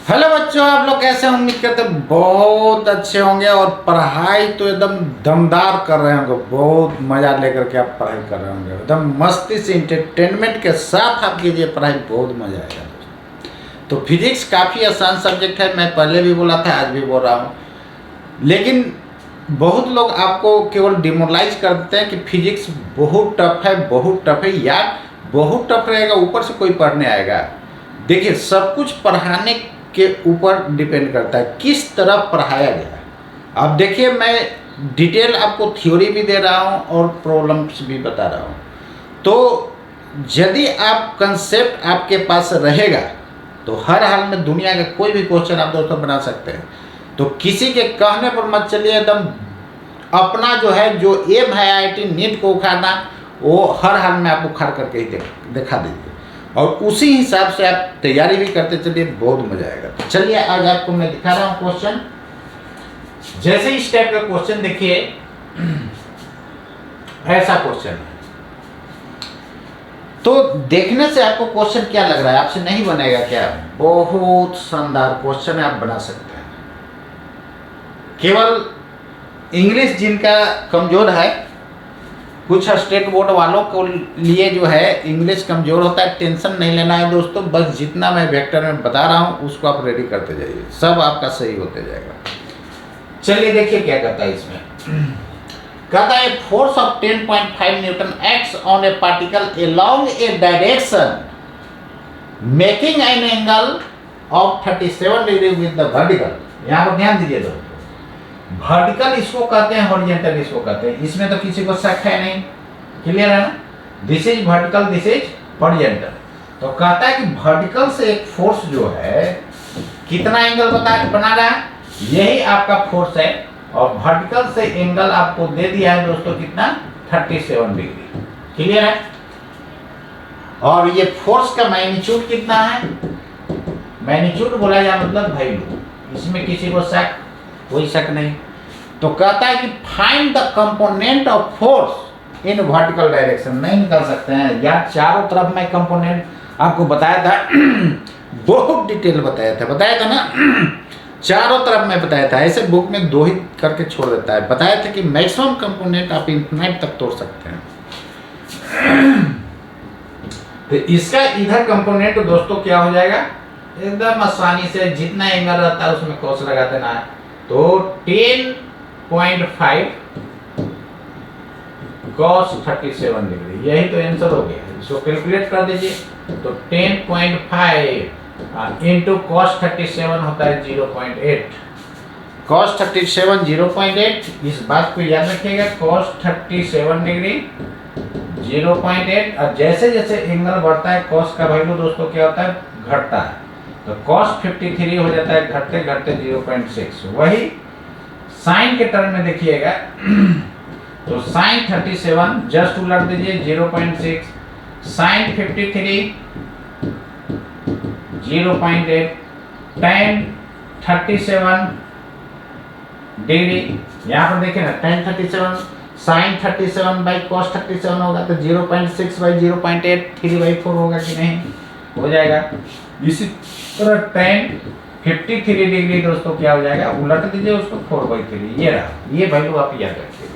Hello बच्चों, आप लोग कैसे हैं? उम्मीद करते हैं बहुत अच्छे होंगे और पढ़ाई तो एकदम दमदार कर रहे होंगे। बहुत मज़ा लेकर के आप पढ़ाई कर रहे होंगे, एकदम मस्ती से इंटरटेनमेंट के साथ आप कीजिए पढ़ाई, बहुत मज़ा आएगा। तो फिजिक्स काफ़ी आसान सब्जेक्ट है, मैं पहले भी बोला था, आज भी बोल रहा हूँ। लेकिन बहुत लोग आपको केवल डिमोरलाइज कर देते हैं कि फिजिक्स बहुत टफ है, बहुत टफ है। यार बहुत टफ रहेगा, ऊपर से कोई पढ़ने आएगा? देखिए, सब कुछ पढ़ाने के ऊपर डिपेंड करता है किस तरह पढ़ाया गया। अब देखिए, मैं डिटेल आपको थ्योरी भी दे रहा हूँ और प्रॉब्लम्स भी बता रहा हूँ। तो यदि आप कंसेप्ट आपके पास रहेगा तो हर हाल में दुनिया का कोई भी क्वेश्चन आप दोस्तों बना सकते हैं। तो किसी के कहने पर मत चलिए, एकदम अपना जो है, जो एम है IIT नीट को उखाड़ना, वो हर हाल में आप उखाड़ करके ही दिखा दीजिए और उसी हिसाब से आप तैयारी भी करते चलिए, बहुत मजा आएगा। तो चलिए, आज आपको मैं दिखा रहा हूँ क्वेश्चन। जैसे इस टाइप का क्वेश्चन देखिए, ऐसा क्वेश्चन है। तो देखने से आपको क्वेश्चन क्या लग रहा है? आपसे नहीं बनेगा क्या? बहुत शानदार क्वेश्चन है, आप बना सकते हैं। केवल इंग्लिश जिनका कमजोर है, कुछ स्टेट बोर्ड वालों को लिए जो है इंग्लिश कमजोर होता है, टेंशन नहीं लेना है दोस्तों। बस जितना मैं वेक्टर में बता रहा हूँ उसको आप रेडी करते जाइए, सब आपका सही होते जाएगा। चलिए देखिए क्या कहता है इसमें। कहता है force of 10.5 Newton acts on A particle along A direction making an angle of 37 degree with the vertical. यहाँ पर ध्यान दीजिए दोस्तों, वर्टिकल इसको कहते हैं, हॉरिजॉन्टल इसको कहते हैं। इसमें तो किसी को शक है नहीं, क्लियर है ना? This is vertical, this is horizontal. तो कहता है कि वर्टिकल से एक फोर्स जो है कितना एंगल बना रहा है, यही आपका फोर्स है। और वर्टिकल से एंगल आपको दे दिया है दोस्तों कितना, 37 डिग्री, क्लियर है? और ये फोर्स का मैग्नीट्यूड कितना है? मैग्नीट्यूड बोला जाए मतलब वैल्यू, इसमें किसी को शक, कोई शक नहीं। तो कहता है कि find the component of force in vertical direction. नहीं निकाल सकते हैं यार, चारों तरफ मैं कंपोनेंट आपको बताया था बहुत डिटेल बताया था ना चारों तरफ मैं बताया था। ऐसे बुक में दो ही करके छोड़ देता है। बताया था कि मैक्सिमम कंपोनेंट आप इन्फिनाइट तक तोड़ सकते हैं। तो इसका इधर कंपोनेंट दोस्तों क्या हो जाएगा, एकदम आसानी से जितना एंगल रहता है उसमें कॉस लगा देना है। तो 10.5 cos 37 डिग्री, यही तो आंसर हो गया। इसको कैलकुलेट कर दीजिए। तो 10.5 इंटू cos 37 होता है 0.8। cos 37 0.8, इस बात को याद रखिएगा। cos 37 डिग्री 0.8, और जैसे जैसे एंगल बढ़ता है cos का वैल्यू दोस्तों क्या होता है, घटता है। तो cos 53 हो जाता है घटते घटते 0.6। वही साइन के टर्म में देखिएगा तो साइन 37 जस्ट उलट दीजिए 0.6, साइन 53 0.8, tan 37 डिग्री। यहाँ पर देखिए ना, tan 37 साइन 37 बाई cos 37 होगा तो 0.6 बाई 0.8 3/4 होगा कि नहीं, हो जाएगा। इसी तरह tan 53 डिग्री दोस्तों क्या हो जाएगा, उलट दीजिए उसको 4/3, ये रहा। ये वैल्यू आप याद रखिएगा।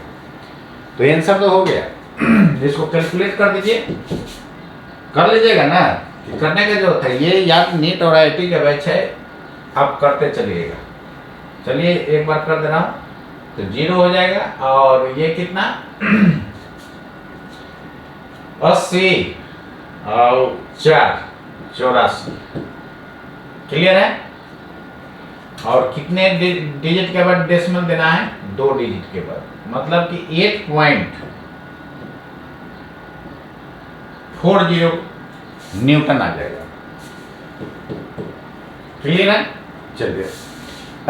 तो आंसर तो हो गया। इसको कैलकुलेट कर दीजिए, कर लीजिएगा ना, करने का जो होता है ये याद नीट और IIT का बैच है, आप करते चलिएगा। चलिए एक बार कर दे रहा हूँ, तो 0 हो जाएगा। और ये कितना 80 और 4 84, क्लियर है? और कितने डिजिट के बाद डेसिमल देना है, 2 डिजिट के बाद, मतलब कि 8.40 न्यूटन आ जाएगा, क्लियर है? चलिए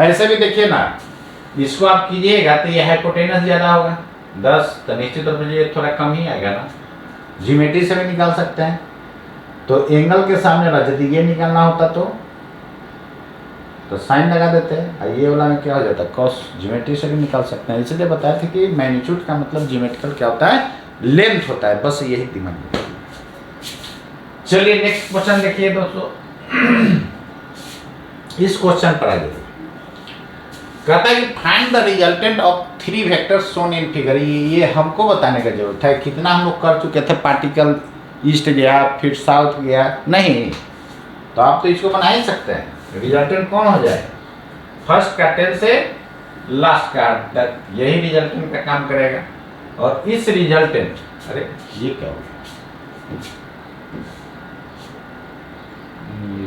ऐसे भी देखिए ना, इसको आप कीजिएगा तो ये हाइपोटेनस ज्यादा होगा 10, तो निश्चित तौर पर ये थोड़ा कम ही आएगा ना। ज्योमेट्री से भी निकाल सकते हैं। तो एंगल के सामने रहा, यदि ये निकालना होता तो साइन लगा देते हैं, और ये वाला में क्या हो जाता है, कॉस। ज्योमेट्री से भी निकाल सकते हैं। इसलिए बताया था कि मैग्नीट्यूड का मतलब ज्योमेट्रिकल क्या होता है, लेंथ होता है, बस यही दिमाग में। चलिए नेक्स्ट क्वेश्चन देखिए दोस्तों। इस क्वेश्चन पर आइए, कहता है कि find the resultant of 3 vectors shown in figure. ये हमको बताने का जरूरत है, कितना हम लोग कर चुके थे, पार्टिकल ईस्ट गया फिर साउथ गया, नहीं तो आप तो इसको बना ही सकते हैं। रिजल्टेंट कौन हो जाए, फर्स्ट का 10 से लास्ट का 8 तक, यही रिजल्टेंट का काम करेगा। और इस रिजल्टेंट, अरे ये क्या हो गया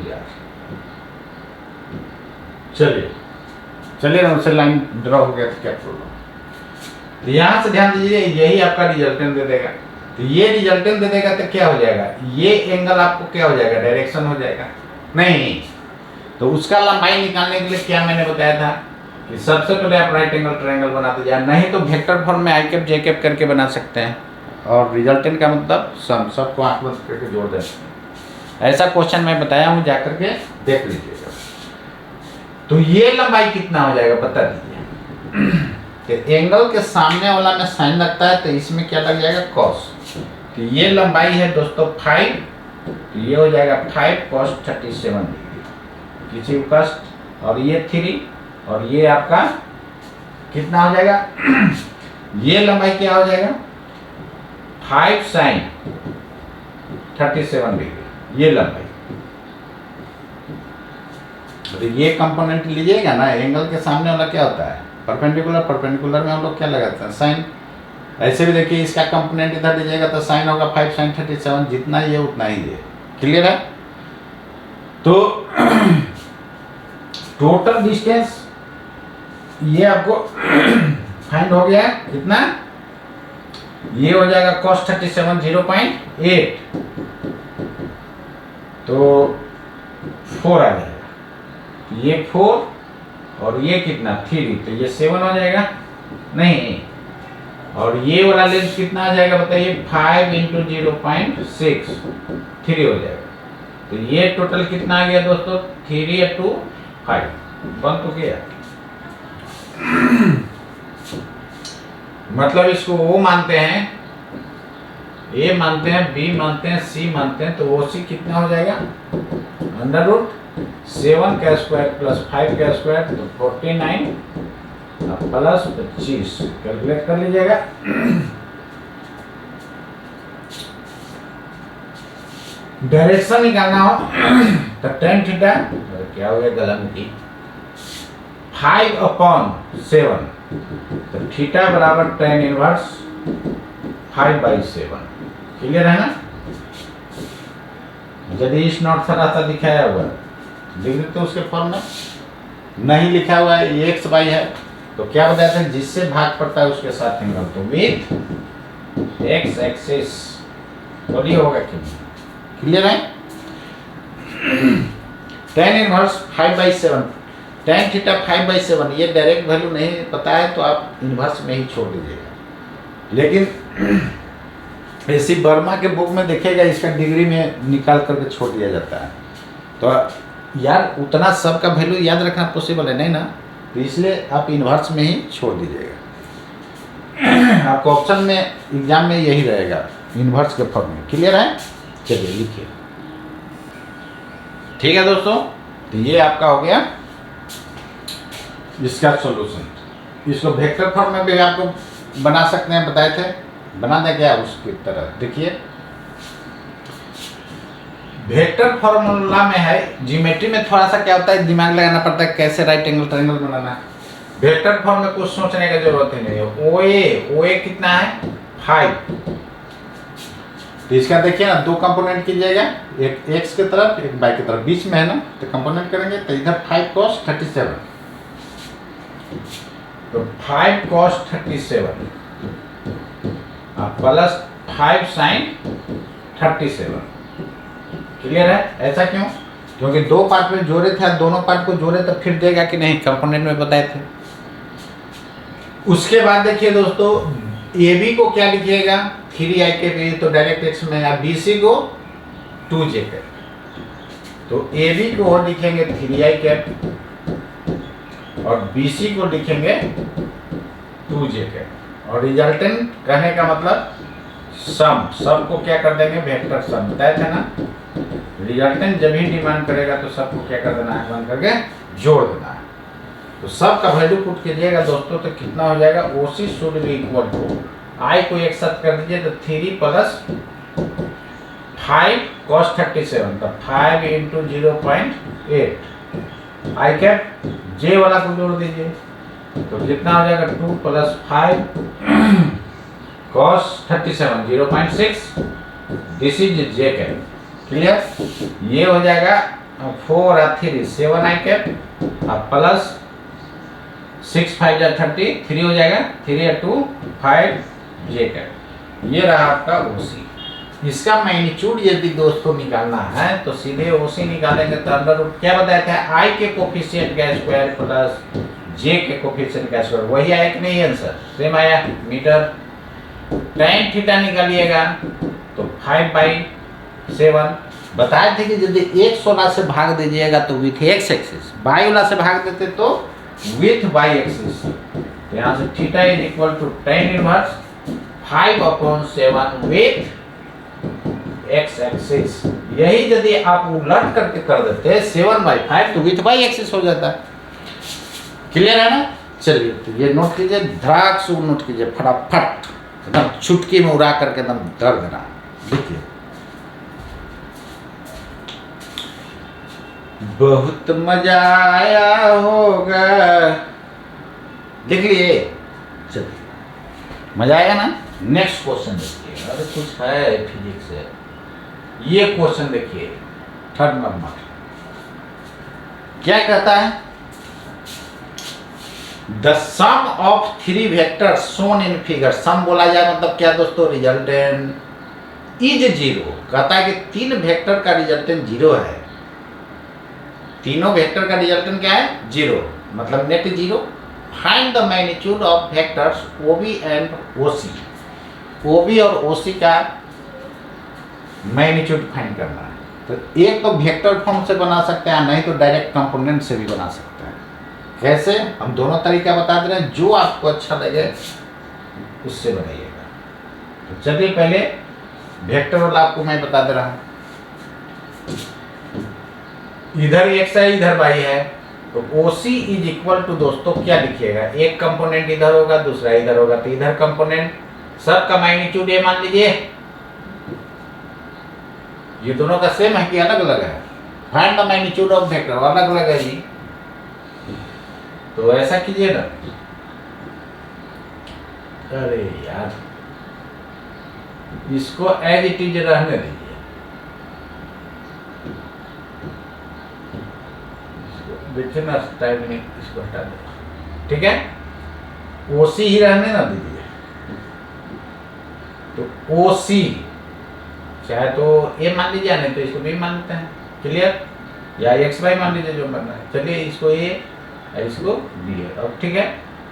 यार, चलिए ना, उससे लाइन ड्रॉ हो गया तो क्या प्रॉब्लम। तो यहाँ से ध्यान दीजिए, यही आपका रिजल्टेंट दे देगा। तो ये रिजल्टेंट दे देगा तो क्या हो जाएगा, ये एंगल आपको क्या हो जाएगा, डायरेक्शन हो जाएगा, नहीं तो उसका लंबाई निकालने के लिए क्या मैंने बताया था कि सबसे पहले आप राइट एंगल ट्रायंगल बनाते जाए, नहीं तो वेक्टर फॉर्म में आई कैप जे कैप करके बना सकते हैं। और रिजल्टेंट का मतलब सम, सबको आंख बंद करके जोड़ देते हैं। ऐसा क्वेश्चन मैं बताया हूँ, जाकर के देख लीजिएगा। तो ये लंबाई कितना हो जाएगा बता दीजिए। तो एंगल के सामने वाला में साइन लगता है, तो इसमें क्या लग जाएगा, कॉस। तो ये लंबाई है दोस्तों 5, तो ये हो जाएगा 5 cos 37 डिग्री किसी कष्ट, और ये 3, और ये आपका कितना हो जाएगा ये लंबाई क्या हो जाएगा 5 sin 37 डिग्री, ये लंबाई। तो ये कंपोनेंट लीजिएगा ना, एंगल के सामने वाला क्या होता है, परपेंडिकुलर। परपेंडिकुलर में हम लोग क्या लगाते हैं, साइन। ऐसे भी देखिए, इसका कंपोनेंट इधर लीजिएगा तो साइन होगा 5 sin 37, जितना ये उतना ही ये, क्लियर है। तो टोटल डिस्टेंस ये आपको फाइंड हो गया, कितना, ये हो जाएगा cos 37 0.8, तो 4 आ जाएगा, ये 4 और ये कितना 3, तो ये 7 हो जाएगा, नहीं और ये वाला लेंथ कितना आ जाएगा बताइए, 5 × 0.6 3 हो जाएगा। तो ये टोटल कितना आ गया दोस्तों, 3 × 5 बन तो गया। मतलब इसको वो मानते हैं, ए मानते हैं, बी मानते हैं, सी मानते हैं, तो वो सी कितना हो जाएगा, √7 का स्क्वायर प्लस 5 का स्क्वायर, तो 49 प्लस 25 कैलकुलेट कर लीजिएगा। डायरेक्शन निकालना हो तो tan थीटा क्या हो गया, गलत की 5/7, तो थीटा बराबर tan इनवर्स 5/7, क्लियर है ना। यदि इस नॉट थोड़ा सा दिखाया हुआ डिग्री तो उसके फॉर्म में नहीं लिखा हुआ है, ये x/y है, तो क्या बताते हैं, जिससे भाग पड़ता है उसके साथ एंगल, तो विथ x एक्सिस थोड़ी होगा, क्लियर है। tan इनवर्स 5/7, tan थीटा 5/7, ये डायरेक्ट वैल्यू नहीं पता है तो आप इनवर्स में ही छोड़ दीजिएगा। लेकिन ऐसी वर्मा के बुक में देखेगा, इसका डिग्री में निकाल करके छोड़ दिया जाता है। तो यार उतना सब का वैल्यू याद रखना पॉसिबल है नहीं ना, तो इसलिए आप इन्वर्स में ही छोड़ दीजिएगा। आपको ऑप्शन में एग्जाम में यही रहेगा, इन्वर्स के फॉर्म में, क्लियर है। चलिए लिखिए, ठीक है दोस्तों। तो ये आपका हो गया इसका सॉल्यूशन। इसको वेक्टर फॉर्म में भी आपको बना सकते हैं, बताए थे, बना दें क्या उसकी तरह। देखिए वेक्टर फॉर्मूला में है, ज्योमेट्री में थोड़ा सा क्या होता है, दिमाग लगाना पड़ता है कैसे राइट एंगल ट्रायंगल बनाना है। वेक्टर फॉर्म में कुछ सोचने की जरूरत ही नहीं है। OA कितना है 5, तो इसका देखिए ना, 2 कंपोनेंट कीजिएगा, एक x की तरफ एक y की तरफ, बीच में है ना, तो कंपोनेंट करेंगे तो इधर 5 cos 37, तो 5 cos 37 प्लस 5 sin 37, क्लियर है। ऐसा क्यों, क्योंकि 2 पार्ट में जोड़े थे, दोनों पार्ट को जोड़े तो फिर देगा कि नहीं, कंपोनेंट में बताए थे। उसके बाद देखिए दोस्तों, AB को क्या लिखिएगा 3i के भी, तो डायरेक्ट x में, या BC को 2j के, तो AB को लिखेंगे 3i कैप और BC को लिखेंगे 2j के, और रिजल्टेंट कहने का मतलब सम को क्या कर देंगे, वेक्टर सम, बताया था ना। रिजल्टेंट जब ही डिमांड करेगा तो सबको क्या कर देना है, बंद करके जोड़ देना है। तो सब का वैल्यू पुट कीजिएगा दोस्तों, तो कितना हो जाएगा, OC should be equal to, I को एक साथ कर दीजिए तो 3 प्लस 5 cos 37, तो 5 इंटू 0.8, आई कैप जे वाला को जोड़ दीजिए तो कितना हो जाएगा, 2 plus 5 cos 37 0.6, this is J cap. Clear, ये हो जाएगा 4 और 3 7 आई कैप और प्लस 6 5 30 3 हो जाएगा, 3 और 2 5 जे कैप। ये रहा आपका OC। इसका मैग्नीट्यूड यदि दोस्तों निकालना है तो सीधे OC निकालेंगे तो अंडर रूट क्या बताया था, आई के कोफिशिएंट का स्क्वायर प्लस जे के कोफिशिएंट का स्क्वायर, वही आया कि नहीं आंसर, सेम आया। मीटर tan थीटा निकालिएगा तो 5/7, बताए थे कि यदि एक 16 से भाग दीजिएगा तो विथ एक्स एक्सिस, बाई वाला से भाग देते तो विथ बाई एक्सिस। यहाँ से theta is equal to tan inverse 5/7 with X axis. यही यदि आप उलट करके कर देते 7/5 तो विथ बाई एक्सिस हो जाता। क्लियर है ना। चलिए तो ये नोट कीजिए, धड़ाक से नोट कीजिए फटाफट, एकदम चुटकी में उड़ा करके एकदम दर्द देना। देखिए बहुत मजा आया होगा, देख लिए। चलिए मजा आएगा ना। नेक्स्ट क्वेश्चन देखिए, अरे कुछ है फिजिक्स से। ये क्वेश्चन देखिए 3rd नंबर क्या कहता है, the sum of 3 vectors shown in figure. Sum बोला जाए मतलब क्या दोस्तों, रिजल्टेंट इज 0। कहता है कि 3 वेक्टर का रिजल्टेंट 0 है, तीनों वेक्टर का रिजल्टेंट क्या है, 0, मतलब net 0। Find the magnitude of vectors OB and OC। OB और OC का मैग्नीट्यूड फाइंड करना है। तो एक तो वेक्टर फॉर्म से बना सकते हैं, नहीं तो डायरेक्ट कंपोनेंट से भी बना सकते हैं। कैसे, हम दोनों तरीका बता दे रहे हैं, जो आपको अच्छा लगे उससे बनाइएगा। तो चलिए पहले वेक्टर वाला आपको मैं बता दे रहा हूँ। इधर x है इधर y है, तो OC इज इक्वल टू दोस्तों क्या लिखिएगा, एक कंपोनेंट इधर होगा दूसरा इधर होगा, तो इधर कंपोनेंट सब का मैग्नीट्यूड ये मान लीजिए, ये दोनों का सेम है कि अलग अलग है। Find the magnitude of vector, अलग अलग है जी। तो ऐसा कीजिए ना, अरे यार इसको एज इट इज रहने दीजिए, देखिए ना टाइम में इसको हटा दो, ठीक है। OC ही रहने ना दीजिए। तो OC चाहे तो A मान लीजिए, नहीं तो इसको B मान लेते हैं। क्लियर, या XY मान लीजिए जो बनना है। चलिए इसको A और इसको B है। अब ठीक है,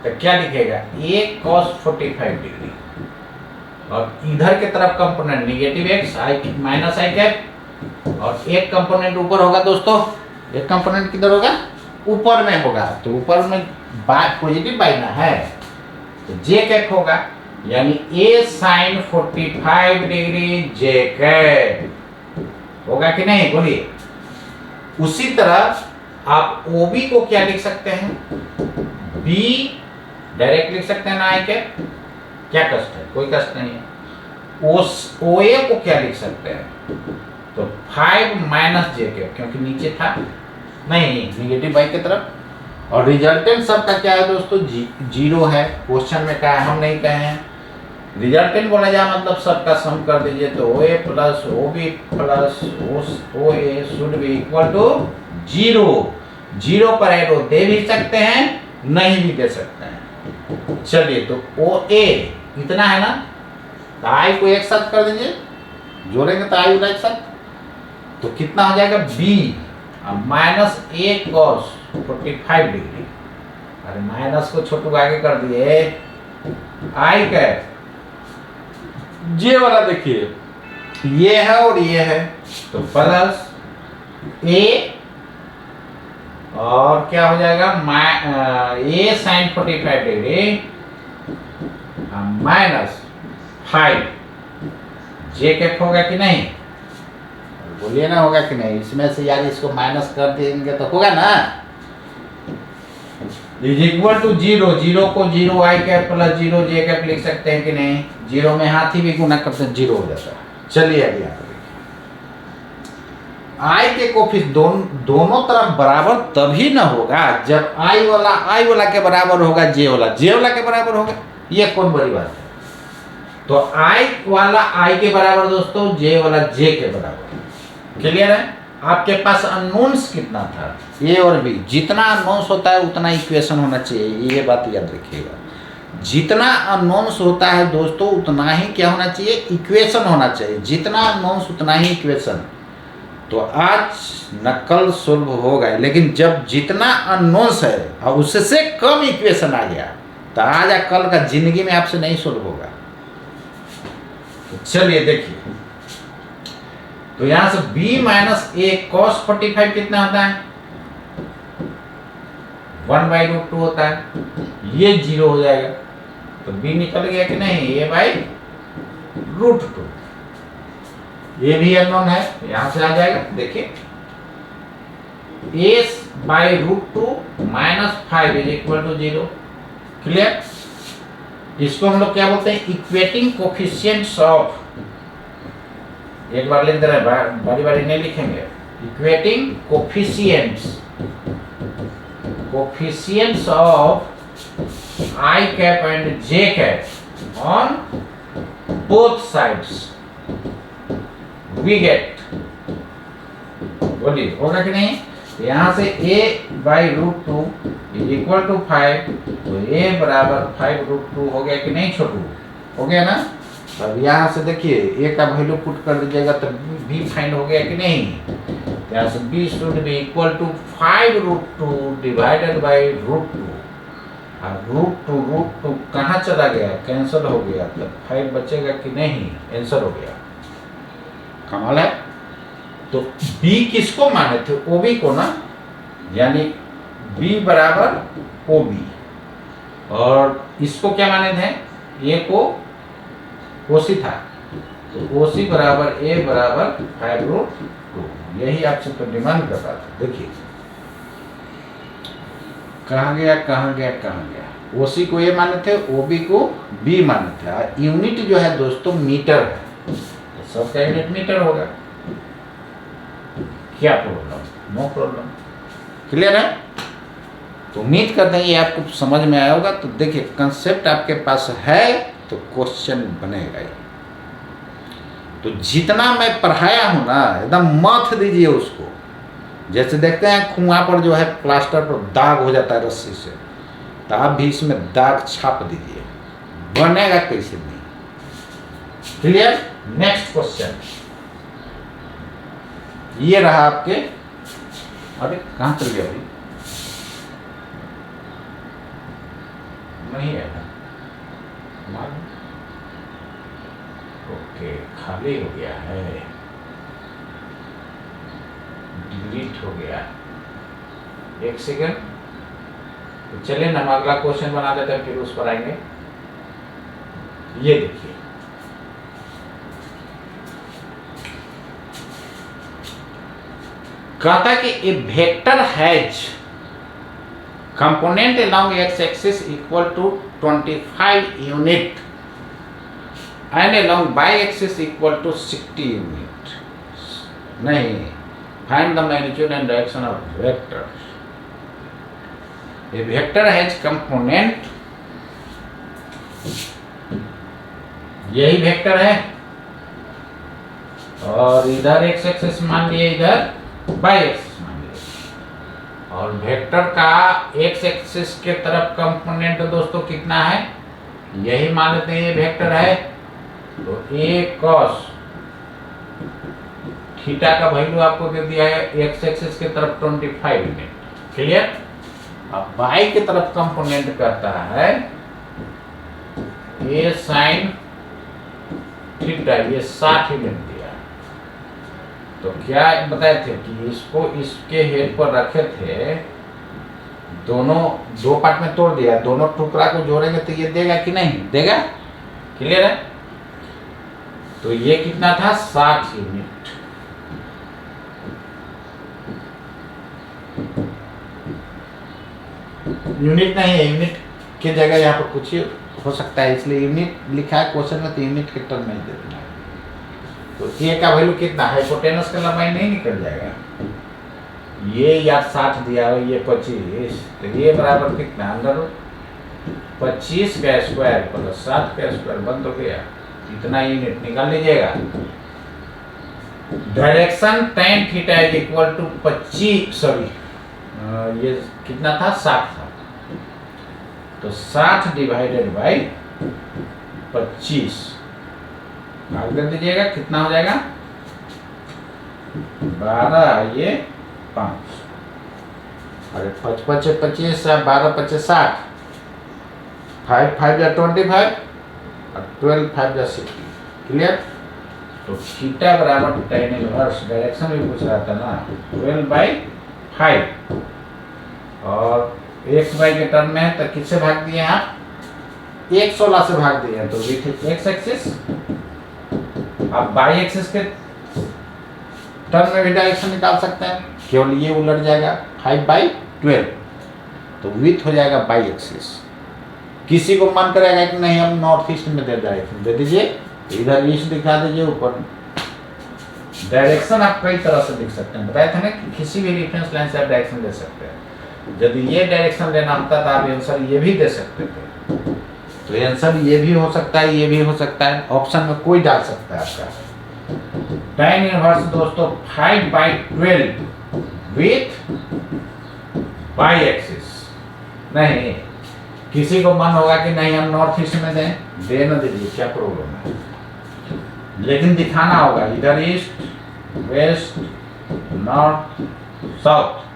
तो क्या लिखेगा, A cos 45 डिग्री, और इधर के तरफ component negative x i minus I cap, और एक कंपोनेंट ऊपर होगा दोस्तों, एक कंपोनेंट किधर होगा, ऊपर में होगा, तो ऊपर में पॉजिटिव बाइना है तो जे कैप होगा, यानी A sin 45 degree J cap होगा कि नहीं, बोलिए। उसी तरह आप OB को क्या लिख सकते हैं, B डायरेक्ट लिख सकते हैं ना, आई कैप, क्या कष्ट है, कोई कष्ट नहीं है। OA को क्या लिख सकते हैं, तो 5 माइनस जे कैप, क्योंकि नीचे था नहीं निगेटिव बाई की तरफ। और रिजल्टेंट सबका क्या है दोस्तों, 0 है। क्वेश्चन में क्या है, हम नहीं कहे हैं। रिजल्टेंट बोला जाए मतलब सबका सम कर दीजिए, तो OA plus OB plus OA should be equal to 0। 0 पर एरो दे भी सकते हैं, नहीं भी दे सकते हैं। चलिए तो OA इतना है ना, तो आई को एक साथ कर दीजिए, जोड़ेंगे तो आई एक साथ, तो कितना हो जाएगा B minus A cos 45 degree. अरे माइनस को छोटू आगे कर दिए, आई कैप जे वाला देखिए, ये है और ये है, तो प्लस A और क्या हो जाएगा, A sin 45 degree minus 5 J cap होगा कि नहीं, बोलिए ना होगा कि नहीं। इसमें से यार इसको माइनस कर देंगे तो होगा ना, is equal to zero, zero को zero I cap plus zero J cap लिख सकते हैं कि नहीं? जीरो में हाथी भी गुना करते हैं, जीरो हो जाता है। चलिए अभी यहाँ पर आई के कोफिश दोनों तरफ बराबर तभी ना होगा जब आई वाला के बराबर होगा, जे वाला के बराबर होगा। ये कौन बड़ी बात है? तो आई वाला आई के बराबर दोस्तों, जे वाला जे के बराबर। क्लियर है? आपके पास अननोन्स कितना था? ए और बी। जितना अननोन्स होता है उतना इक्वेशन होना चाहिए, ये बात याद रखिएगा। जितना अननोन्स होता है दोस्तों उतना ही क्या होना चाहिए? इक्वेशन होना चाहिए। जितना अननोन्स उतना ही इक्वेशन। तो आज नकल सुलभ होगा, लेकिन जब जितना अननोन्स है और उससे कम इक्वेशन आ गया तो आज या कल का जिंदगी में आपसे नहीं सुलभ होगा। तो चलिए देखिए, तो यहां से b माइनस ए कॉस 45 कितना होता है? 1/√2 होता है। ये 0 हो जाएगा तो b निकल गया कि नहीं? a/√2। ये भी अननोन है, यहां से आ जाएगा। देखिए a/√2 minus 5 is equal to 0। Clear? इसको हम लोग क्या बोलते हैं? इक्वेटिंग कोफिशिएंट्स ऑफ, एक बार लिख दे रहे हैं, बारी बारी नहीं लिखेंगे। Equating coefficients of I cap and J cap on both sides we get. बोलिए होगा कि नहीं? यहां से a/√2 इज इक्वल टू 5, तो a बराबर 5√2 हो गया कि नहीं छोटू? हो गया ना? अब यहाँ से देखिए a का वैल्यू पुट कर दीजिएगा तो b फाइंड हो गया कि नहीं? यहाँ से b should be equal to 5√2 divided by √2। अब √2 कहाँ चला गया? कैंसिल हो गया, तो 5 बचेगा कि नहीं? आंसर हो गया। कमाल है। तो b किसको माने थे? OB को ना, यानी b बराबर OB। और इसको क्या माने थे? a को OC था, तो OC बराबर a बराबर 5√2। यही आपसे तो डिमांड कर रहा था। देखिए कहाँ गया? OC को a माने थे, OB को b माने थे। यूनिट जो है दोस्तों मीटर है, तो सबका यूनिट मीटर होगा। क्या प्रॉब्लम? No problem. क्लियर है? तो उम्मीद करते हैं ये आपको समझ में आया होगा। तो देखिए कंसेप्ट आपके पास है तो क्वेश्चन बनेगा ही। तो जितना मैं पढ़ाया हूं ना एकदम मथ दीजिए उसको। जैसे देखते हैं कुआं पर जो है प्लास्टर पर दाग हो जाता है रस्सी से, तो आप भी इसमें दाग छाप दीजिए, बनेगा कैसे नहीं। क्लियर? नेक्स्ट क्वेश्चन ये रहा आपके। अरे कहां चल गया भाई? नहीं है ना? ओके, खाली हो गया है, डिलीट हो गया। एक सेकंड, तो चलिए ना हम अगला क्वेश्चन बना देते हैं, फिर उस पर आएंगे। ये देखिए कहता है कि a vector has component along x axis equal to 25 unit and along y axis equal to 60 unit. नहीं, find the magnitude and direction of vectors. A vector has component, यही वेक्टर है, और इधर x एक्सिस मान लिए, इधर y axis मान लिए, और वेक्टर का x एक्सिस के तरफ कंपोनेंट दोस्तों कितना है? यही मान लेते हैं ये वेक्टर है, तो a cos थीटा का वैल्यू आपको दे दिया है x एक्सिस के तरफ 25 यूनिट। क्लियर? अब y की तरफ कंपोनेंट करता है a sin थीटा, ये 60 यूनिट दिया। तो क्या बताए थे कि इसको इसके हेड पर रखे थे, दोनों दो पार्ट में तोड़ दिया, दोनों टुकड़ा को जोड़ेंगे तो ये देगा कि नहीं देगा? क्लियर है? तो ये कितना था? 60 यूनिट। यूनिट नहीं है, यूनिट की जगह यहाँ पर कुछ हो सकता है, इसलिए यूनिट लिखा है क्वेश्चन में, तो यूनिट के टर्म नहीं दे देना है। तो ए का वैल्यू कितना, हाइपोटेनस का लंबाई नहीं निकल जाएगा। ये या 60 दिया हो, ये 25, तो ये बराबर कितना, अंदर 25 का स्क्वायर प्लस 7 का स्क्वायर, बंद हो गया। इतना यूनिट निकाल लीजिएगा। Direction tan theta is equal to 25, sorry ये कितना था, 60 था, तो 60 डिवाइडेड बाई 25 भाग कर दीजिएगा, कितना हो जाएगा 12, ये 5, अरे 5 5 25, 12 5 60, 5 5 या 25 और 12 5 या 60, क्लियर। तो थीटा बराबर tan इनवर्स, डायरेक्शन भी पूछ रहा था ना, 12/5, और 1/, के टर्म में है तो किससे भाग दिए आप, 1/16 से भाग दिए, तो विथ एक्स एक्सिस। आप बाई एक्सिस के टर्म में भी डायरेक्शन निकाल सकते हैं, केवल ये उलट जाएगा 5/12, तो विथ हो जाएगा बाई एक्सिस। किसी को मन करेगा कि नहीं हम नॉर्थ ईस्ट में डायरेक्शन दे दीजिए, इधर ईस्ट दिखा दीजिए, ऊपर डायरेक्शन आप कई तरह से लिख सकते हैं, बताया था ना कि किसी भी रेफरेंस लाइन से आप डायरेक्शन दे सकते हैं। यदि ये डायरेक्शन लेना होता तो आप आंसर ये भी दे सकते थे, तो आंसर ये भी हो सकता है, ये भी हो सकता है, ऑप्शन में कोई डाल सकता है आपका। tan इनवर्स दोस्तों 5/12 विथ बाई एक्सिस। नहीं, किसी को मन होगा कि नहीं हम नॉर्थ ईस्ट में दें, दे न दीजिए, क्या प्रॉब्लम है, लेकिन दिखाना होगा इधर ईस्ट वेस्ट नॉर्थ साउथ।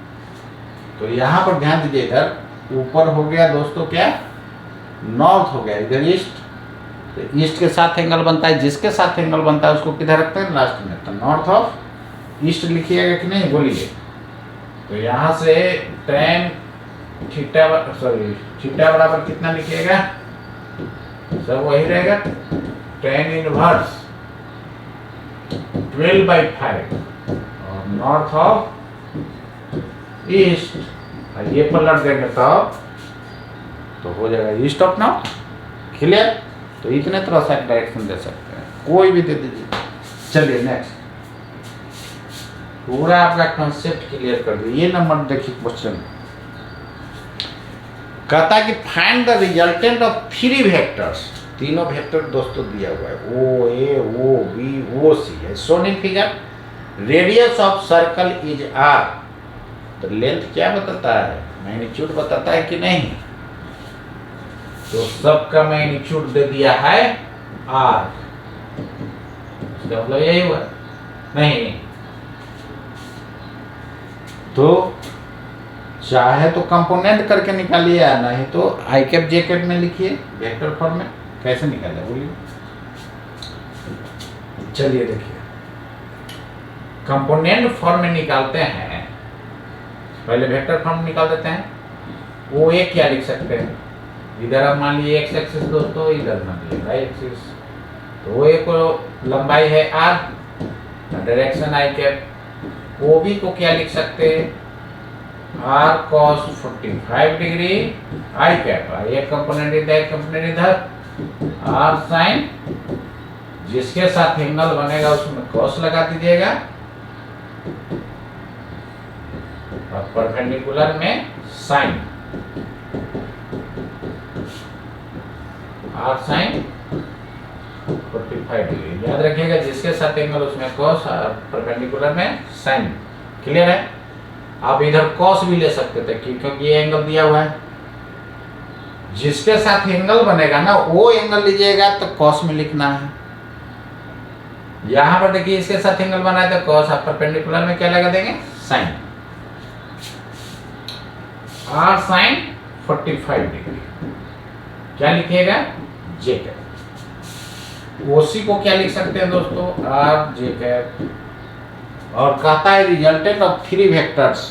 तो यहाँ पर ध्यान दीजिए, इधर ऊपर हो गया दोस्तों क्या, नॉर्थ हो गया, इधर ईस्ट, तो ईस्ट के साथ एंगल बनता है, जिसके साथ एंगल बनता है उसको किधर रखते हैं, लास्ट में, तो नॉर्थ ऑफ ईस्ट लिखिएगा कि नहीं, बोलिए। तो यहाँ से tan थीटा, सॉरी थीटा बराबर कितना लिखिएगा, सब वही रहेगा, tan इनवर्स 12/5 और नॉर्थ ऑफ ईस्ट, और ये पलट देंगे तो हो जाएगा ईस्ट ऑफ नॉर्थ, क्लियर। तो इतने तरह से डायरेक्शन दे सकते हैं, कोई भी दे दीजिए। चलिए नेक्स्ट, पूरा आपका कंसेप्ट क्लियर कर दिए। ये नंबर देखिए, क्वेश्चन कहता है कि find the resultant of 3 vectors, तीनों वेक्टर दोस्तों दिया हुआ है, ओ A O B O C है, shown in figure. Radius of circle is R, तो लेंथ क्या बताता है, मैग्नीट्यूड बताता है कि नहीं, तो सबका मैग्नीट्यूड दे दिया है आर, इसका मतलब यही हुआ नहीं, तो चाहे तो कंपोनेंट करके निकालिए, या नहीं तो आई कैप जे कैप में लिखिए, वेक्टर फॉर्म में कैसे निकाले बोलिए। चलिए देखिए, कंपोनेंट फॉर्म में निकालते हैं, पहले वेक्टर फॉर्म निकाल देते हैं। वो ए क्या लिख सकते हैं, इधर आप मान लीजिए एक्स एक्सिस दोस्तों, इधर मान लीजिए वाई एक्सिस, तो वो ए को लंबाई है R, direction I cap. O B को क्या लिख सकते हैं, R cos 45 degree I cap, एक कंपोनेंट इधर एक कंपोनेंट इधर, आर साइन, जिसके साथ एंगल बनेगा उसमें कॉस लगा दीजिएगा, और परपेंडिकुलर में साइन, आर साइन 45 डिग्री, याद रखिएगा, जिसके साथ एंगल उसमें कॉस और परपेंडिकुलर में साइन, क्लियर है। आप इधर कॉस भी ले सकते थे क्योंकि ये एंगल दिया हुआ है, जिसके साथ एंगल बनेगा ना वो एंगल लीजिएगा तो कॉस में लिखना है। यहां पर देखिए इसके साथ एंगल बना है तो कॉस, आप परपेंडिकुलर में क्या लगा देंगे, साइन, आर साइन 45 डिग्री, क्या लिखिएगा, जे कैप। ओसी को क्या लिख सकते हैं दोस्तों, आर जे कैप। और कहता है रिजल्टेंट ऑफ 3 वेक्टर्स,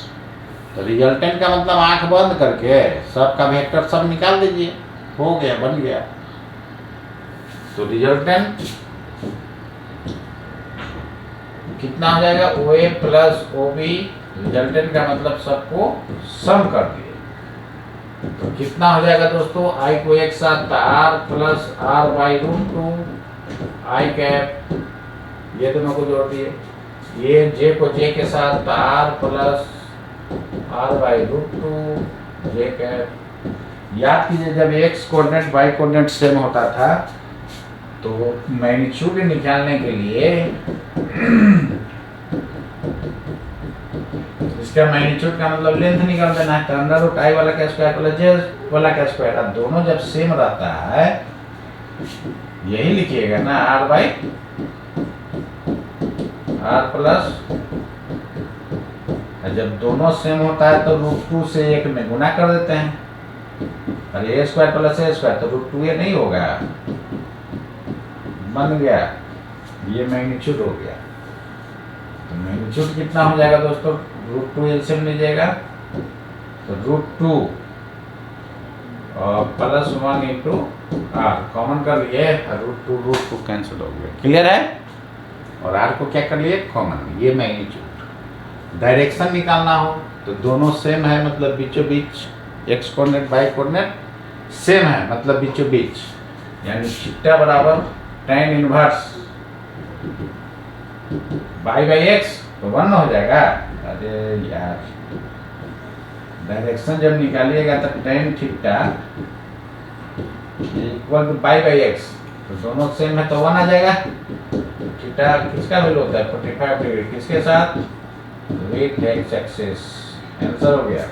तो रिजल्टेंट का मतलब आंख बंद करके सबका वेक्टर सब निकाल दीजिए, हो गया, बन गया। तो रिजल्टेंट कितना हो जाएगा, ओ A plus O B, resultant का मतलब सबको सम कर दिए, तो कितना हो जाएगा दोस्तों, आई को एक साथ r plus r by root two I cap, ये दोनों को जोड़ दिए, ये j को j के साथ r plus r by root two j cap. याद कीजिए जब x coordinate y coordinate same होता था तो मैग्नीट्यूड निकालने के लिए इसका मैग्नीट्यूड का मतलब लेंथ निकाल देना है, तो अंडर रूट आई वाला का स्क्वायर प्लस जे वाला का स्क्वायर। अब दोनों जब सेम रहता है यही लिखिएगा ना, आर बाई आर प्लस, जब दोनों सेम होता है तो रूट टू से एक में गुना कर देते हैं, अरे ए स्क्वायर प्लस ए स्क्वायर तो रूट टू ए नहीं होगा, बन गया, ये मैग्नीट्यूड हो गया। तो मैग्नीट्यूड कितना हो जाएगा दोस्तों, रूट टू एलसीएम लीजिएगा तो रूट टू और plus one into R common कर लिए, रूट टू कैंसिल हो गया, क्लियर है। और आर को क्या कर लिए कॉमन, ये मैग्नीट्यूड। डायरेक्शन निकालना हो तो दोनों सेम है, मतलब बीचों बीच X coordinate Y coordinate same है, मतलब बीचों बीच, यानी थीटा बराबर tan inverse by by X तो 1 हो जाएगा। अरे यार, डायरेक्शन जब निकालिएगा तो tan theta equal two by by X, तो दोनों सेम है तो 1 आ जाएगा। थीटा किसका वैल्यू होता है 45 डिग्री, किसके साथ, विथ एक्स एक्सिस, आंसर हो गया।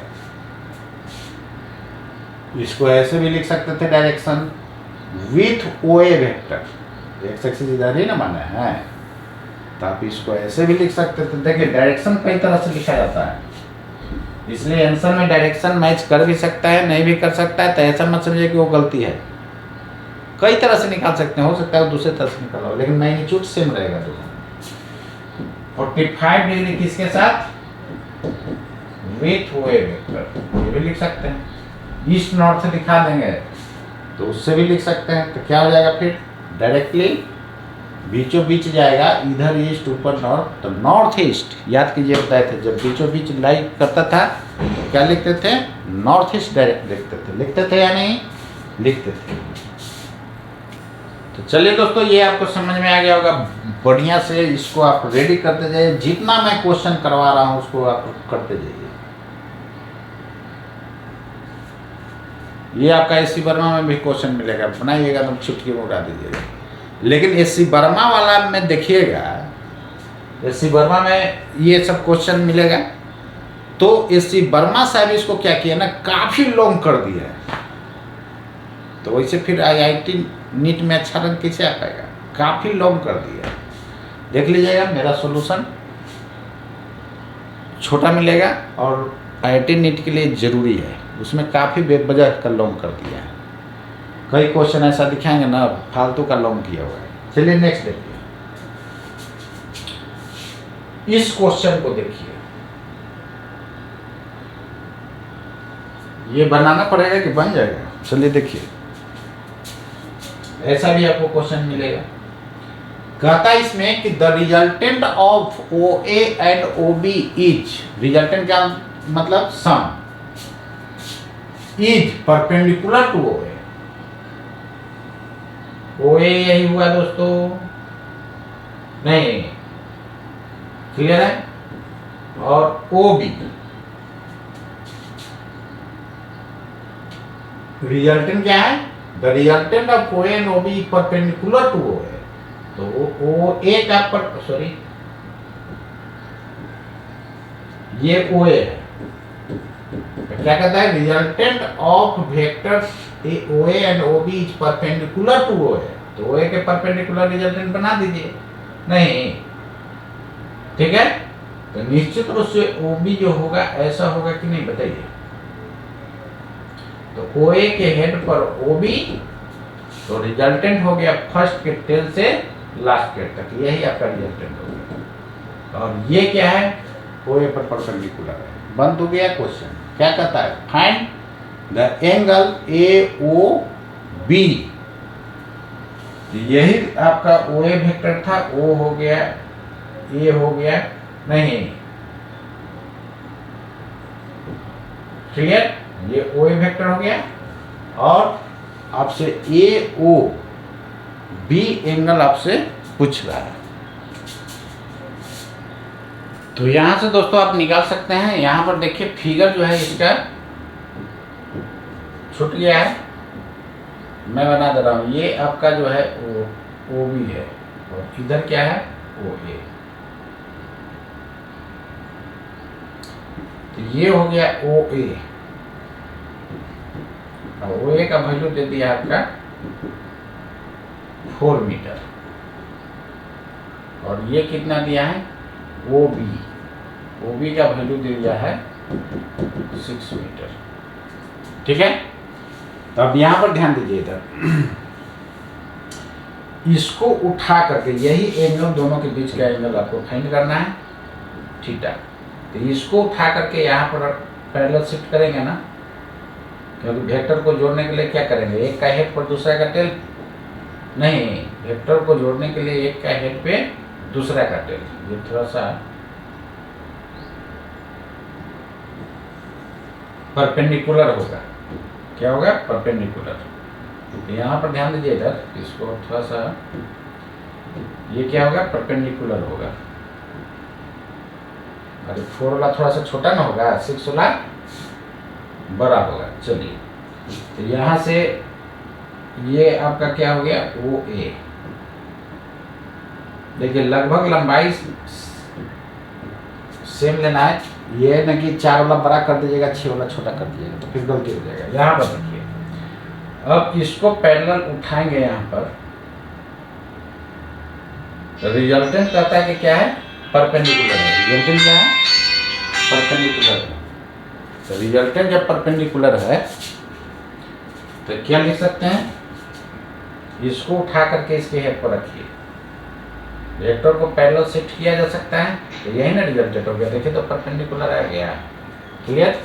इसको ऐसे भी लिख सकते थे, डायरेक्शन विथ ओए वेक्टर, एक्स एक्सिस इधर ही ना माना है, तो आप इसको ऐसे भी लिख सकते थे। देखिए डायरेक्शन कई तरह से लिखा जाता है, इसलिए आंसर में डायरेक्शन मैच कर भी सकता है, नहीं भी कर सकता है, तो ऐसा मत समझिए कि वो गलती है। कई तरह से निकाल सकते हैं, हो सकता है दूसरे तरह से निकालो, लेकिन मैग्नीट्यूड सेम रहेगा दोनों। 45 डिग्री किसके साथ, विथ ओए वेक्टर, ये भी लिख सकते हैं। ईस्ट नॉर्थ से दिखा देंगे तो उससे भी लिख सकते हैं, तो क्या हो जाएगा फिर, डायरेक्टली बीचों बीच जाएगा, इधर ईस्ट ऊपर नॉर्थ, तो नॉर्थ ईस्ट याद कीजिए, बताए थे जब बीचों बीच लाई करता था तो क्या लिखते थे, नॉर्थ ईस्ट डायरेक्ट लिखते थे या नहीं लिखते थे। तो चलिए दोस्तों, ये आपको समझ में आ गया होगा, बढ़िया से इसको आप रेडी करते जाइए, जितना मैं क्वेश्चन करवा रहा हूँ उसको आप करते जाइए। ये आपका एससी वर्मा में भी क्वेश्चन मिलेगा, बनाइएगा तो छुटकी में उड़ा दीजिएगा। लेकिन एससी वर्मा वाला में देखिएगा, एससी वर्मा में ये सब क्वेश्चन मिलेगा, तो एससी वर्मा साहब इसको क्या किया ना, काफ़ी लॉन्ग कर दिया है, तो वैसे फिर आईआईटी नीट में अच्छा रंग कैसे आ पाएगा, काफ़ी लॉन्ग कर दिया। देख लीजिएगा मेरा सॉल्यूशन छोटा मिलेगा, और आईआईटी नीट के लिए ज़रूरी है, उसमें काफ़ी बेवजह का लॉन्ग कर दिया है। कई क्वेश्चन ऐसा दिखाएंगे ना, फालतू का लॉन्ग किया हुआ है। चलिए नेक्स्ट देखिए, इस क्वेश्चन को देखिए, ये बनाना पड़ेगा कि बन जाएगा। चलिए देखिए, ऐसा भी आपको क्वेश्चन मिलेगा, कहता है इसमें कि the resultant of O A and O B is, resultant क्या मतलब, sum is perpendicular to O A. O A यही हुआ दोस्तों, नहीं क्लियर है, और ओ बी रिजल्टेंट क्या है, the resultant of O and O B perpendicular to O A. तो ओ ए का सॉरी ये ओ ए है, क्या कहता है, resultant of vectors O A and O B is perpendicular to O A, तो ओ ए के परपेंडिकुलर रिजल्टेंट बना दीजिए, नहीं ठीक है। तो निश्चित रूप से ओ बी जो होगा ऐसा होगा कि नहीं बताइए, तो ओ ए के हेड पर ओ बी, तो रिजल्टेंट हो गया फर्स्ट के टेल से लास्ट के तक, यही आपका रिजल्टेंट हो गया। और ये क्या है, ओ ए पर परपेंडिकुलर है, बंद हो गया क्वेश्चन। क्या कहता है, find the angle A O B, यही आपका ओ ए वेक्टर था, ओ हो गया, ए हो गया, नहीं क्लियर, ये ओ ए वेक्टर हो गया, और आपसे ए ओ बी एंगल आपसे पूछ रहा है। तो यहां से दोस्तों आप निकाल सकते हैं। यहां पर देखिए फिगर जो है इसका छूट गया है, मैं बना दे रहा हूं। ये आपका जो है ओ बी है, और इधर क्या है ओ ए। तो ये हो गया ओ ए, और ओ ए का वैल्यू दे दिया आपका 4 मीटर, और ये कितना दिया है ओ बी का वैल्यू दे दिया है 6 मीटर। ठीक है, तो अब यहां पर ध्यान दीजिए इधर, इसको उठा करके यही एंगल, दोनों के बीच का एंगल आपको फाइंड करना है, थीटा। तो इसको उठा करके यहाँ पर पैरेलल शिफ्ट करेंगे ना, क्योंकि वेक्टर को जोड़ने के लिए क्या करेंगे, एक का हेड पर दूसरा का टेल नहीं, वेक्टर को जोड़ने के लिए एक का हेड पे दूसरा का टेल। ये थोड़ा सा परपेंडिकुलर होगा। क्या होगा, परपेंडिकुलर। तो यहाँ पर ध्यान दीजिए इधर, इसको थोड़ा सा, ये क्या होगा, परपेंडिकुलर होगा। अरे 4 वाला थोड़ा सा छोटा ना होगा, 6 वाला बड़ा होगा। चलिए, तो यहाँ से ये आपका क्या हो गया ओ ए। देखिए लगभग लंबाई सेम लेना है, ये न कि 4 वाला बड़ा कर दीजिएगा 6 वाला छोटा कर दीजिएगा, तो फिर गलती हो जाएगा। यहाँ पर देखिए, अब इसको पैरेलल उठाएंगे यहाँ पर, रिजल्टेंट कहता है कि क्या है, परपेंडिकुलर है। रिजल्टेंट क्या है, परपेंडिकुलर है। तो रिजल्टेंट जब परपेंडिकुलर है तो क्या लिख सकते हैं, इसको उठा करके इसके हेड पर रखिए, वेक्टर को पैरेलल शिफ्ट किया जा सकता है, तो यही ना रिजल्टेंट हो गया। देखिए तो परपेंडिकुलर आ गया, क्लियर।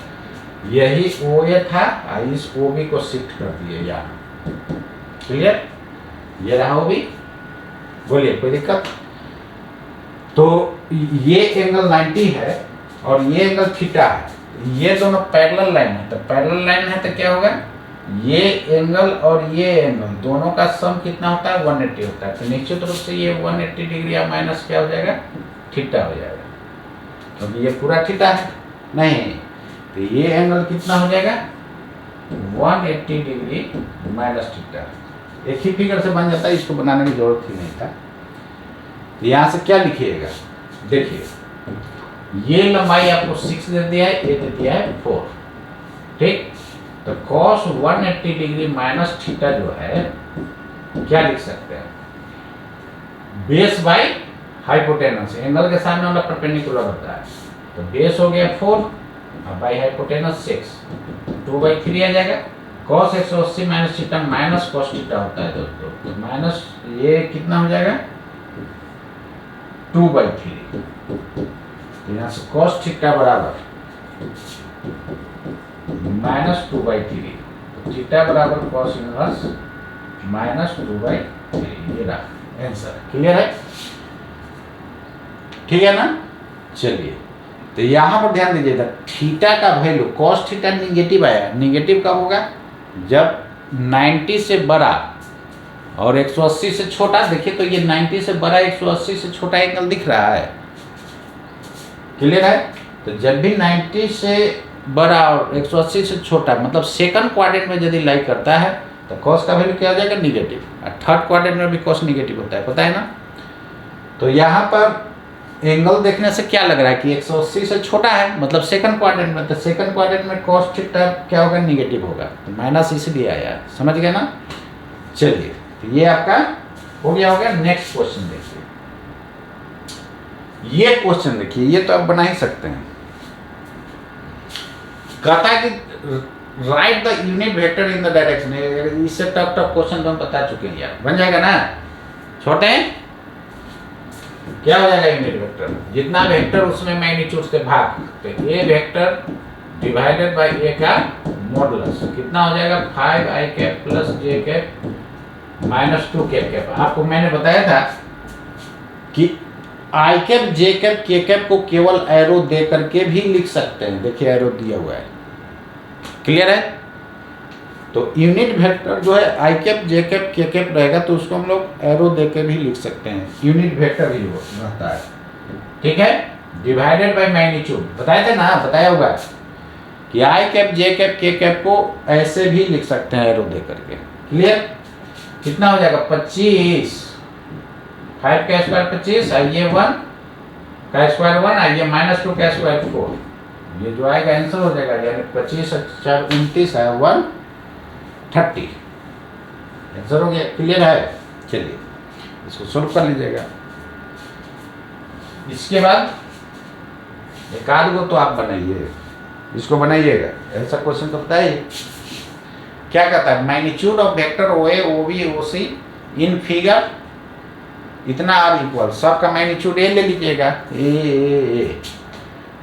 यही ओ ए था, इस ओ बी को शिफ्ट कर दिए यहाँ, क्लियर। ये रहा ओ बी, बोलिए कोई दिक्कत। तो ये एंगल 90 है और ये एंगल थीटा है, ये दोनों पैरेलल लाइन है। तो पैरेलल लाइन है तो क्या होगा, ये एंगल और ये एंगल दोनों का सम कितना होता है, 180 होता है। तो निश्चित रूप से ये 180 डिग्री या माइनस क्या हो जाएगा, थीटा हो जाएगा, क्योंकि ये पूरा थीटा है नहीं। तो ये एंगल कितना हो जाएगा, 180 डिग्री माइनस थीटा। एक ही फिगर से बन जाता है, इसको बनाने की जरूरत ही नहीं था। तो यहाँ से क्या लिखिएगा, देखिए ये लंबाई आपको 6 दे दिया है, ये दे दिया है 4, ठीक। तो cos 180 डिग्री माइनस थीटा जो है क्या लिख सकते हैं, बेस बाय हाइपोटेनस, एंगल के सामने वाला परपेंडिकुलर होता है। तो बेस हो गया 4 और बाय हाइपोटेनस 6, 2/3 आ जाएगा। cos 180 minus theta minus cos theta होता है दोस्तों, तो माइनस ये कितना हो जाएगा 2/3। यहाँ से cos थीटा बराबर माइनस 2/3, तो थीटा बराबर cos इनवर्स माइनस 2/3। ये रहा आंसर, क्लियर है, ठीक है ना। चलिए, तो यहाँ पर ध्यान दीजिएगा, थीटा का वैल्यू cos थीटा निगेटिव आया। निगेटिव कब होगा, जब 90 से बड़ा और 180 से छोटा। देखिए तो ये 90 से बड़ा 180 से छोटा एंगल दिख रहा है, क्लियर है। तो जब भी 90 से बड़ा और 180 से छोटा, मतलब सेकंड क्वाड्रेंट में यदि लाई करता है तो cos का वैल्यू क्या हो जाएगा, निगेटिव। और थर्ड क्वाड्रेंट में भी cos निगेटिव होता है, पता है ना। तो यहाँ पर एंगल देखने से क्या लग रहा है कि 180 से छोटा है, मतलब सेकंड क्वाड्रेंट में। तो सेकंड क्वाड्रेंट में cos थीटा क्या होगा, निगेटिव होगा, तो माइनस इसलिए आया, समझ गए ना। चलिए, तो ये आपका हो गया। नेक्स्ट क्वेश्चन देखिए, ये क्वेश्चन देखिए, ये तो आप बना ही सकते हैं। कहता है कि right the unit vector in the direction. इससे टफ क्वेश्चन तो हम बता चुके हैं यार, बन जाएगा ना। छोटे क्या हो जाएगा, यूनिट वेक्टर जितना वेक्टर उसमें मैग्नीट्यूड से भाग, तो ए वेक्टर डिवाइडेड बाय ए का मॉडुलस कितना हो जाएगा, 5i cap plus j cap minus 2 cap. आपको मैंने बताया था कि आई कैप, जे कैप, के कैप को केवल एरो दे करके भी लिख सकते हैं। देखिए एरो दिया हुआ है, क्लियर है? तो यूनिट वेक्टर जो है आई कैप जे कैप के कैप रहेगा तो उसको हम लोग एरो दे के भी लिख सकते हैं, यूनिट वेक्टर ही वो रहता है। ठीक है, डिवाइडेड बाय मैग्नीट्यूड बताए थे ना, बताया होगा कि आई कैप जे कैप के कैप को ऐसे भी लिख सकते हैं एरो दे करके। क्लियर? कितना हो जाएगा 25, 5 का स्क्वायर 25, आइए 1 का स्क्वायर 1, आइए -2 का स्क्वायर 4, ये जो आएगा आंसर हो जाएगा, यानी 25 और 4 29 है 130, आंसर हो गया। क्लियर है? चलिए इसको सोल्व कर लीजिएगा। इसके बाद एक आध गो तो आप बनाइए, इसको बनाइएगा, ऐसा क्वेश्चन तो बताइए। क्या कहता है? Magnitude of vector O A O B O C in figure इतना आर इक्वल, सबका मैग्नीट्यूड ए ले लीजिएगा, ए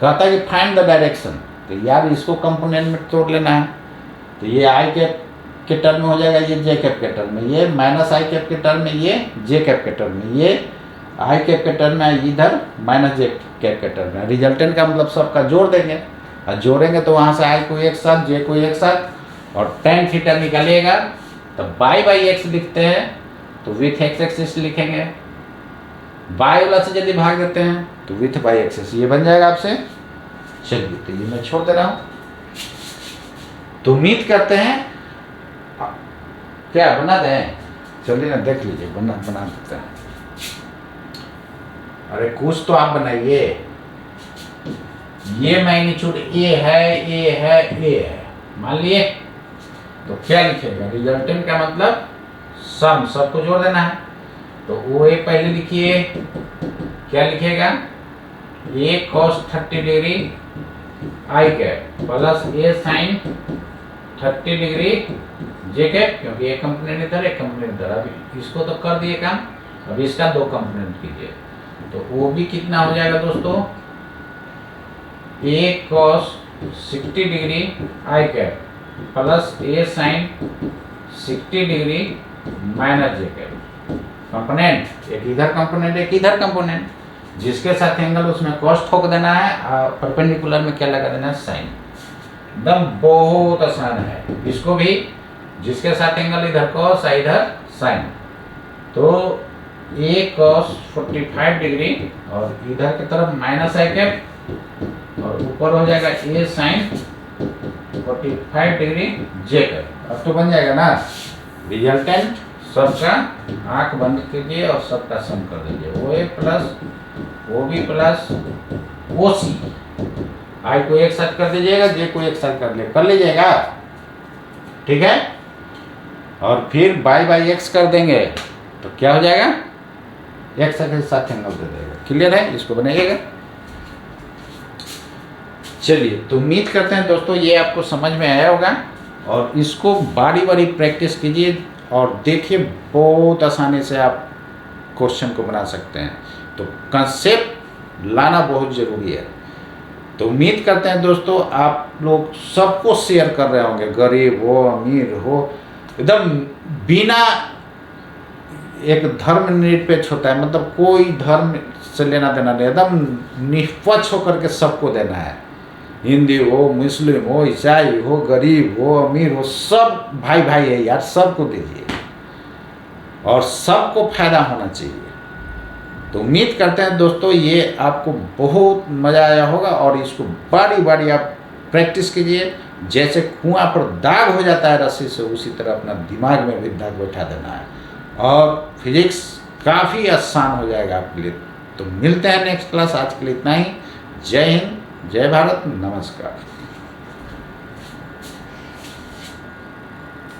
कहता है कि फाइंड द डायरेक्शन। तो यार इसको कंपोनेंट में तोड़ लेना है, तो ये आई कैप के टर्म में हो जाएगा, ये जे कैप के टर्म में, ये माइनस आई कैप के टर्म में, ये जे कैप के टर्म में, ये आई कैप के टर्म में, इधर माइनस जे कैप के टर्म में। रिजल्टेंट का मतलब सबका जोड़ देंगे, और जोड़ेंगे तो वहाँ से आई को एक साथ, जे को एक साथ, और tan थीटा निकालिएगा तो बाई बाई एक्स लिखते हैं तो विथ एक्स एक्सिस लिखेंगे, बाई वाला से यदि भाग देते हैं तो विथ बाई एक्सिस, ये बन जाएगा आपसे। चलिए तो ये मैं छोड़ दे रहा हूँ। तो उम्मीद करते हैं क्या बना दें, चलिए ना देख लीजिए, बना देते हैं। अरे कुछ तो आप बनाइए। ये मैग्नीट्यूड ए है, मान लिए तो क्या लिखेगा? रिजल्टेंट का मतलब सम, सबको जोड़ देना है। तो ओ ए पहले लिखिए, क्या लिखेगा? A cos 30 degree I cap plus A sine 30 degree J cap, क्योंकि एक कंपोनेंट इधर एक कंपोनेंट इधर। अभी इसको तो कर दिए काम, अब इसका दो कंपोनेंट कीजिए। तो वो भी कितना हो जाएगा दोस्तों? A cos 60 degree I cap plus A sine 60 degree minus J cap. Component एक इधर कंपोनेंट, एक इधर कंपोनेंट, जिसके साथ एंगल उसमें cos ठोक देना है, और परपेंडिकुलर में क्या लगा देना है? साइन। एकदम बहुत आसान है। इसको भी जिसके साथ एंगल इधर cos है इधर साइन, तो ए cos 45 डिग्री और इधर की तरफ माइनस आई कैप, और ऊपर हो जाएगा ए साइन 45 डिग्री जे कैप। अब तो बन जाएगा ना रिजल्टेंट, सबका आंख बंद कीजिए और सबका सम कर दीजिए। O A plus O B plus O C, I को एक साथ कर दीजिएगा, जे को एक साथ कर लीजिएगा। ठीक है, और फिर बाई बाई एक्स कर देंगे तो क्या हो जाएगा? एक्स के साथ एंगल दे देगा। क्लियर है? इसको बनाइएगा। चलिए तो उम्मीद करते हैं दोस्तों ये आपको समझ में आया होगा, और इसको बारी बारी प्रैक्टिस कीजिए और देखिए बहुत आसानी से आप क्वेश्चन को बना सकते हैं। तो कंसेप्ट लाना बहुत ज़रूरी है। तो उम्मीद करते हैं दोस्तों आप लोग सबको शेयर कर रहे होंगे, गरीब हो अमीर हो, एकदम बिना एक धर्म निरपेक्ष होता है, मतलब कोई धर्म से लेना देना नहीं, एकदम निष्पक्ष होकर के सबको देना है। हिंदी हो, मुस्लिम हो, ईसाई हो, गरीब हो अमीर हो, सब भाई भाई है यार, सबको दीजिए और सबको फायदा होना चाहिए। तो उम्मीद करते हैं दोस्तों ये आपको बहुत मज़ा आया होगा, और इसको बारी बारी आप प्रैक्टिस कीजिए। जैसे कुआं पर दाग हो जाता है रस्सी से, उसी तरह अपना दिमाग में भी दाग बैठा देना है, और फिजिक्स काफ़ी आसान हो जाएगा आपके लिए। तो मिलते हैं नेक्स्ट क्लास। आज के लिए इतना ही। जय हिंद, जय भारत, नमस्कार।